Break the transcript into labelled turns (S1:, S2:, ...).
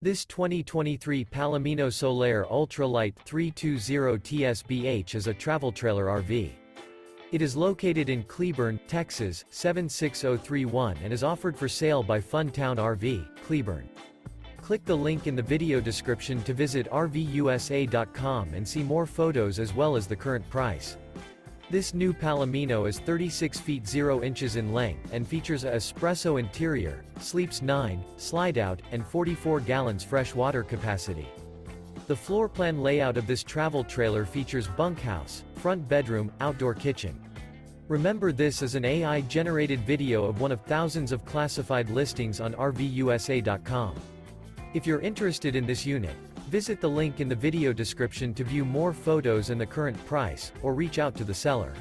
S1: This 2023 Palomino Solaire Ultra Lite 320 TSBH is a travel trailer RV. It is located in Cleburne, Texas, 76031 and is offered for sale by Funtown RV, Cleburne. Click the link in the video description to visit RVUSA.com and see more photos as well as the current price. This new Palomino is 36 feet 0 inches in length and features a espresso interior, sleeps 9, Slideout, and 44 gallons fresh water capacity. The floor plan layout of this travel trailer features bunkhouse, front bedroom, outdoor kitchen. Remember, this is an AI-generated video of one of thousands of classified listings on RVUSA.com. If you're interested in this unit, visit the link in the video description to view more photos and the current price, or reach out to the seller.